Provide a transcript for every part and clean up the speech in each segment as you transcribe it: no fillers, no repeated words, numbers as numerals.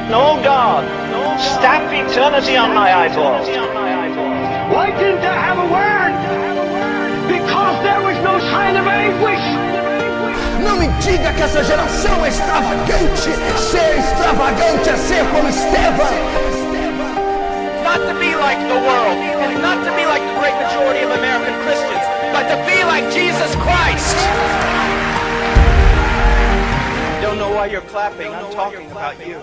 no God. Stamp eternity on my eyeballs. Why didn't they have a word? Because there was no sign of anguish. Não me diga que essa geração é extravagante. Ser extravagante é ser como Estevão. Not to be like the world, and not to be like the great majority of American Christians, but to be like Jesus Christ. Don't know why you're clapping. I'm talking about you.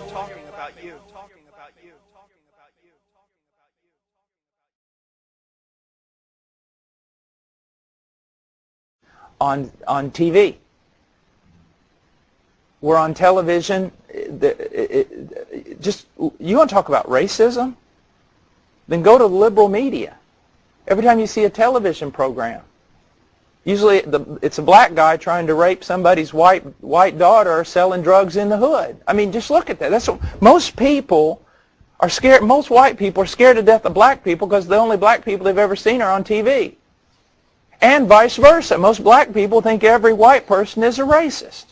On TV. We're on television. Just, you want to talk about racism? Then go to the liberal media. Every time you see a television program, usually it's a black guy trying to rape somebody's white daughter or selling drugs in the hood. I mean, just look at that. That's what, most people are scared. Most white people are scared to death of black people because the only black people they've ever seen are on TV. And vice versa. Most black people think every white person is a racist.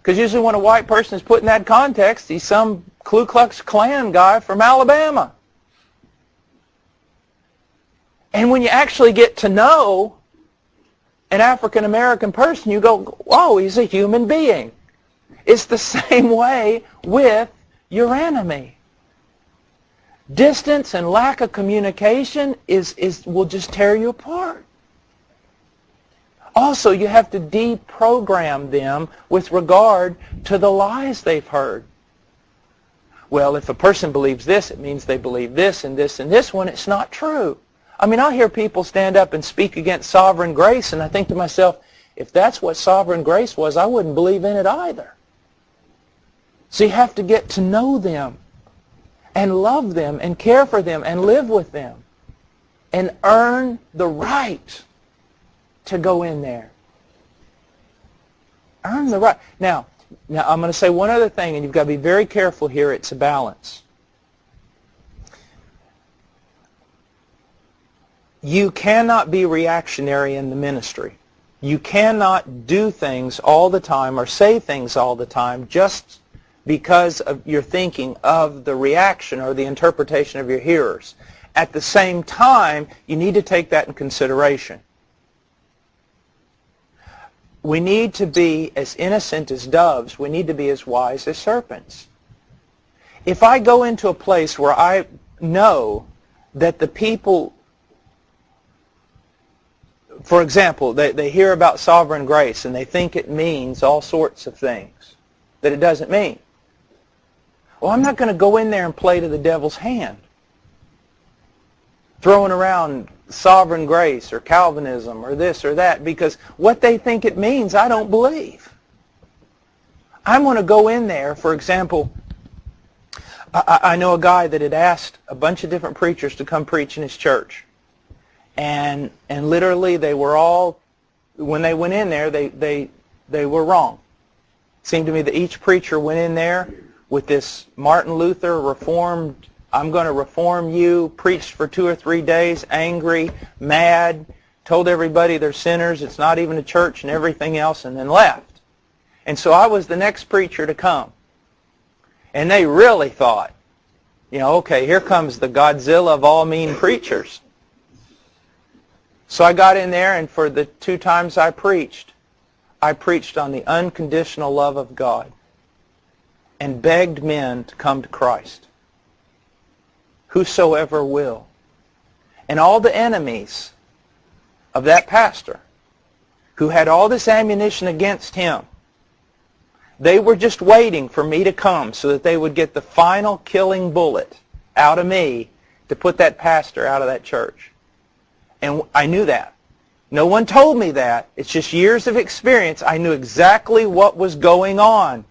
Because usually when a white person is put in that context, he's some Ku Klux Klan guy from Alabama. And when you actually get to know an African American person, you go, oh, he's a human being. It's the same way with your enemy. Distance and lack of communication will just tear you apart. Also, you have to deprogram them with regard to the lies they've heard. Well, if a person believes this, it means they believe this and this and this, when it's not true. I mean, I hear people stand up and speak against sovereign grace, and I think to myself, if that's what sovereign grace was, I wouldn't believe in it either. So you have to get to know them and love them and care for them and live with them and earn the right to go in there. Earn the right. Now I'm going to say one other thing, and you've got to be very careful here. It's a balance. You cannot be reactionary in the ministry. You cannot do things all the time or say things all the time just because of your thinking of the reaction or the interpretation of your hearers. At the same time, you need to take that in consideration. We need to be as innocent as doves. We need to be as wise as serpents. If I go into a place where I know that the people, for example, they hear about sovereign grace and they think it means all sorts of things that it doesn't mean. Well, I'm not going to go in there and play to the devil's hand, throwing around sovereign grace or Calvinism or this or that, because what they think it means, I don't believe. I'm going to go in there, for example, I know a guy that had asked a bunch of different preachers to come preach in his church. And literally they were all, when they went in there, they were wrong. It seemed to me that each preacher went in there with this Martin Luther reformed, I'm going to reform you, preached for 2 or 3 days, angry, mad, told everybody they're sinners, it's not even a church and everything else, and then left. And so I was the next preacher to come. And they really thought, okay, here comes the Godzilla of all mean preachers. So I got in there, and for the 2 times I preached on the unconditional love of God and begged men to come to Christ. Whosoever will. And all the enemies of that pastor who had all this ammunition against him, they were just waiting for me to come so that they would get the final killing bullet out of me to put that pastor out of that church. And I knew that. No one told me that. It's just years of experience. I knew exactly what was going on.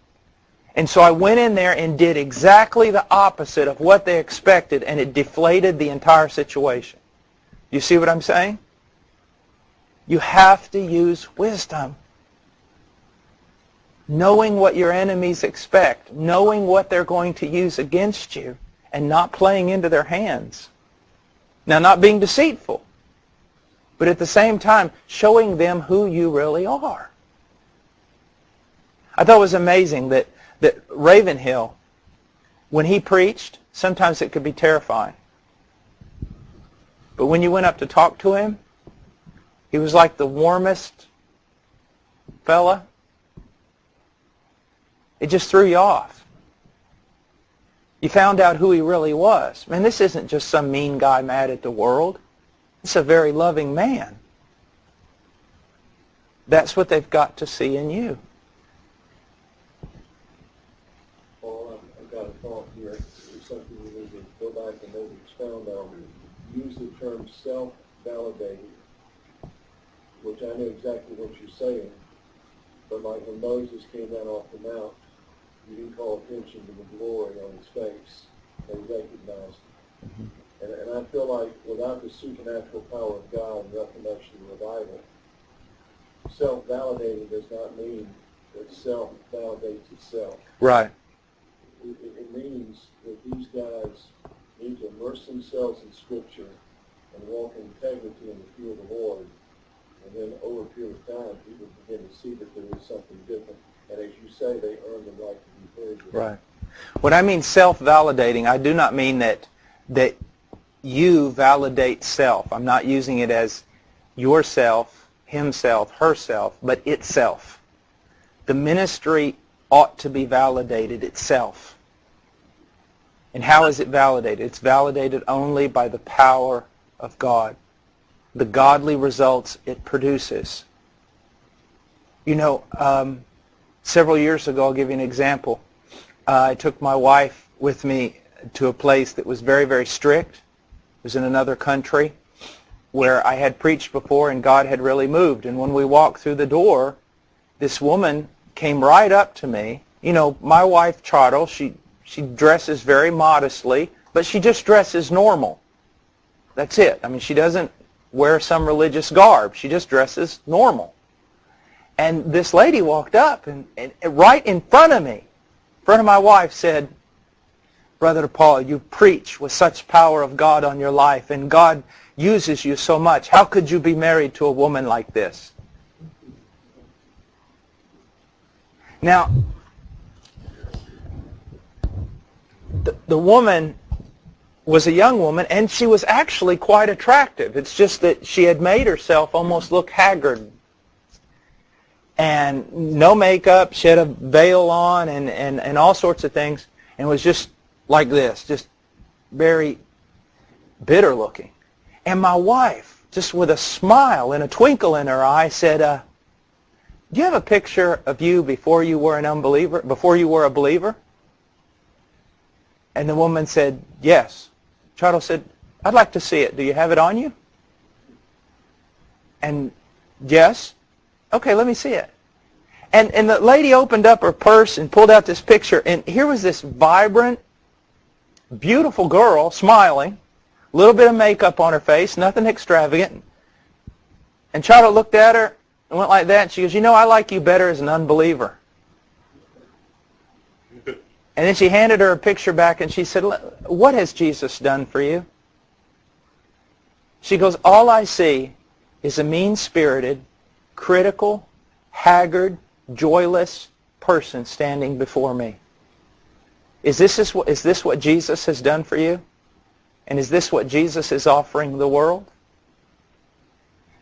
And so I went in there and did exactly the opposite of what they expected, and it deflated the entire situation. You see what I'm saying? You have to use wisdom. Knowing what your enemies expect, knowing what they're going to use against you, and not playing into their hands. Now, not being deceitful, but at the same time, showing them who you really are. I thought it was amazing that Ravenhill When he preached, sometimes it could be terrifying. But when you went up to talk to him, he was like the warmest fella. It just threw you off. You found out who he really was. Man, this isn't just some mean guy mad at the world. It's a very loving man. That's what they've got to see in you. Paul, I've got a thought here. It's something we need to go back and maybe expound on. Use the term self-validating, which I know exactly what you're saying. But like when Moses came down off the mount, you didn't call attention to the glory on his face. They recognized it. Mm-hmm. And I feel like without the supernatural power of God and Reformation and revival, self-validating does not mean that self validates itself. Right. It means that these guys need to immerse themselves in Scripture and walk in integrity in the fear of the Lord. And then over a period of time, people begin to see that there is something different. And as you say, they earn the right to be heard. Right. When I mean self-validating, I do not mean that you validate self. I'm not using it as yourself, himself, herself, but itself. The ministry ought to be validated itself. And how is it validated? It's validated only by the power of God. The godly results it produces. You know, several years ago, I'll give you an example. I took my wife with me to a place that was very, very strict. It was in another country where I had preached before and God had really moved. And when we walked through the door, this woman came right up to me. You know, my wife, Charles, she dresses very modestly, but she just dresses normal. That's it. I mean, she doesn't wear some religious garb. She just dresses normal. And this lady walked up and right in front of me, in front of my wife, said, "Brother Paul, you preach with such power of God on your life, and God uses you so much. How could you be married to a woman like this?" Now, the woman was a young woman, and she was actually quite attractive. It's just that she had made herself almost look haggard. And no makeup, she had a veil on and all sorts of things, and was just like this, just very bitter looking. And my wife, just with a smile and a twinkle in her eye, said, "Do you have a picture of you before you were an unbeliever, before you were a believer?" And the woman said, "Yes." Charles said, "I'd like to see it. Do you have it on you?" And yes. "Okay, let me see it." And the lady opened up her purse and pulled out this picture, and here was this vibrant, beautiful girl smiling, a little bit of makeup on her face, nothing extravagant. And Charlotte looked at her and went like that, and she goes, "You know, I like you better as an unbeliever." And then she handed her a picture back, and she said, "What has Jesus done for you?" She goes, "All I see is a mean-spirited, critical, haggard, joyless person standing before me. Is this what Jesus has done for you? And is this what Jesus is offering the world?"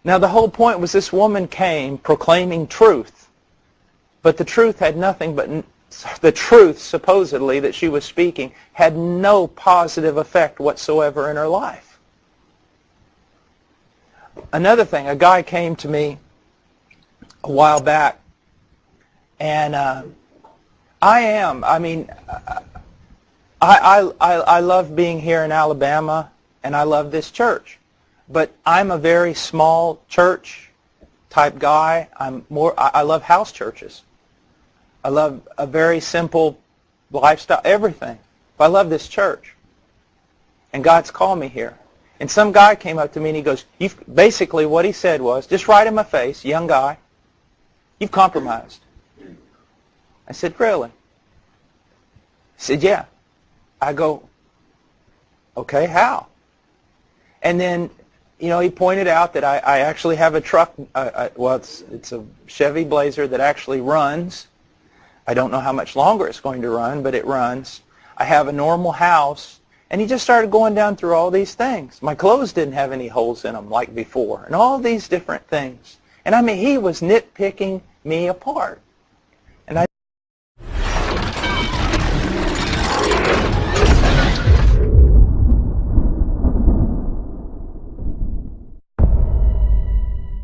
Now, the whole point was this woman came proclaiming truth, but the truth had nothing but, the truth supposedly that she was speaking had no positive effect whatsoever in her life. Another thing, a guy came to me a while back, and I love being here in Alabama, and I love this church, but I'm a very small church type guy. I love house churches. I love a very simple lifestyle, everything. But I love this church, and God's called me here. And some guy came up to me and he goes, basically what he said was, just right in my face, young guy, "You've compromised." I said, "Really?" He said, "Yeah." I go, "Okay, how?" And then, you know, he pointed out that I actually have a truck, it's a Chevy Blazer that actually runs. I don't know how much longer it's going to run, but it runs. I have a normal house. And he just started going down through all these things. My clothes didn't have any holes in them like before, and all these different things. And I mean, he was nitpicking me apart.